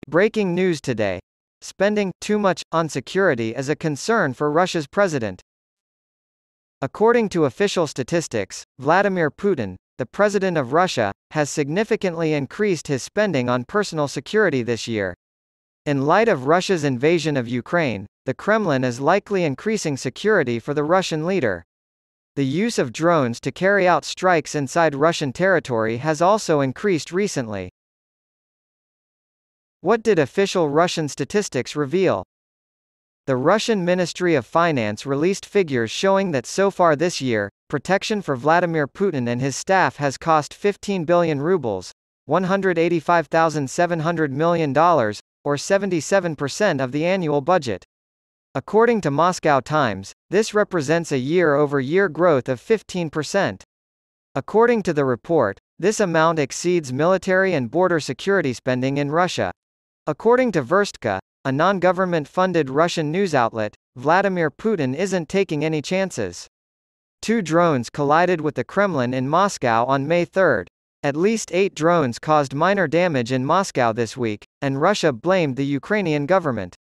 Breaking news today. Spending too much on security is a concern for Russia's president. According to official statistics, Vladimir Putin, the president of Russia, has significantly increased his spending on personal security this year. In light of Russia's invasion of Ukraine, the Kremlin is likely increasing security for the Russian leader. The use of drones to carry out strikes inside Russian territory has also increased recently. What did official Russian statistics reveal? The Russian Ministry of Finance released figures showing that so far this year, protection for Vladimir Putin and his staff has cost 15 billion rubles, $185,700 million, or 77% of the annual budget. According to Moscow Times, this represents a year-over-year growth of 15%. According to the report, this amount exceeds military and border security spending in Russia. According to Verstka, a non-government-funded Russian news outlet, Vladimir Putin isn't taking any chances. Two drones collided with the Kremlin in Moscow on May 3. At least 8 drones caused minor damage in Moscow this week, and Russia blamed the Ukrainian government.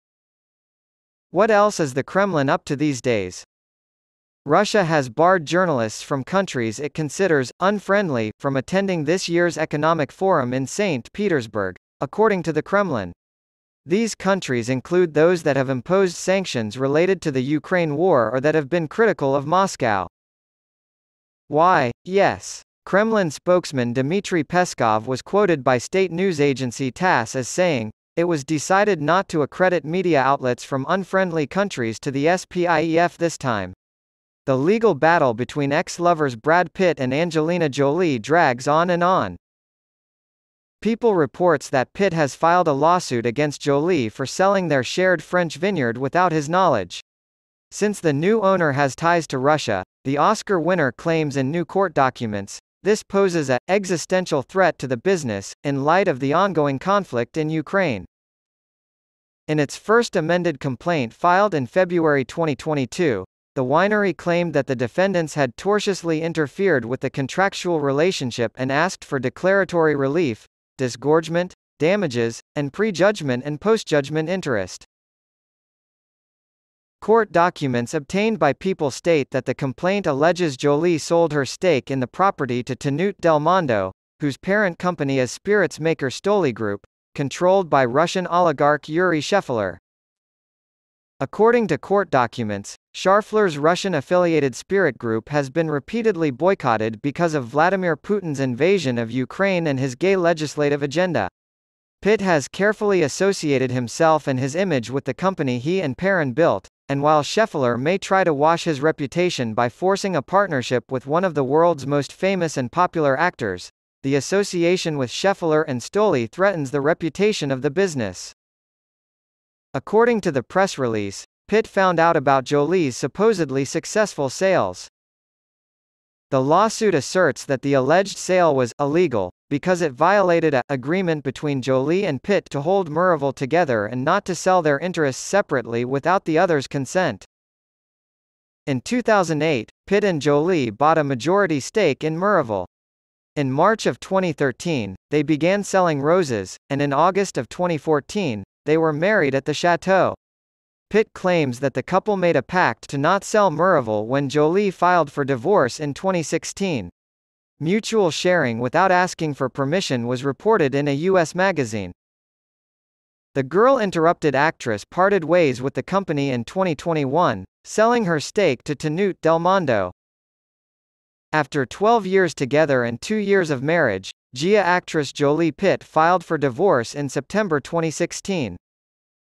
What else is the Kremlin up to these days? Russia has barred journalists from countries it considers unfriendly from attending this year's economic forum in St. Petersburg, according to the Kremlin. These countries include those that have imposed sanctions related to the Ukraine war or that have been critical of Moscow. Why? Yes. Kremlin spokesman Dmitry Peskov was quoted by state news agency TASS as saying, "It was decided not to accredit media outlets from unfriendly countries to the SPIEF this time." The legal battle between ex-lovers Brad Pitt and Angelina Jolie drags on and on. People reports that Pitt has filed a lawsuit against Jolie for selling their shared French vineyard without his knowledge. Since the new owner has ties to Russia, the Oscar winner claims in new court documents, this poses an existential threat to the business, in light of the ongoing conflict in Ukraine. In its first amended complaint filed in February 2022, the winery claimed that the defendants had tortiously interfered with the contractual relationship and asked for declaratory relief, disgorgement, damages, and pre-judgment and post-judgment interest. Court documents obtained by People state that the complaint alleges Jolie sold her stake in the property to Tenute Del Mondo, whose parent company is spirits maker Stoli Group, controlled by Russian oligarch Yuri Sheffiler. According to court documents, Scharfler's Russian-affiliated Spirit Group has been repeatedly boycotted because of Vladimir Putin's invasion of Ukraine and his gay legislative agenda. Pitt has carefully associated himself and his image with the company he and Perrin built, and while Sheffiler may try to wash his reputation by forcing a partnership with one of the world's most famous and popular actors, the association with Sheffiler and Stoli threatens the reputation of the business. According to the press release, Pitt found out about Jolie's supposedly successful sales. The lawsuit asserts that the alleged sale was illegal, because it violated an agreement between Jolie and Pitt to hold Muravel together and not to sell their interests separately without the other's consent. In 2008, Pitt and Jolie bought a majority stake in Muravel. In March of 2013, they began selling roses, and in August of 2014, they were married at the chateau. Pitt claims that the couple made a pact to not sell Muravel when Jolie filed for divorce in 2016. Mutual sharing without asking for permission was reported in a U.S. magazine. The Girl Interrupted actress parted ways with the company in 2021, selling her stake to Tenute Del Mondo. After 12 years together and 2 years of marriage, Gia actress Jolie Pitt filed for divorce in September 2016.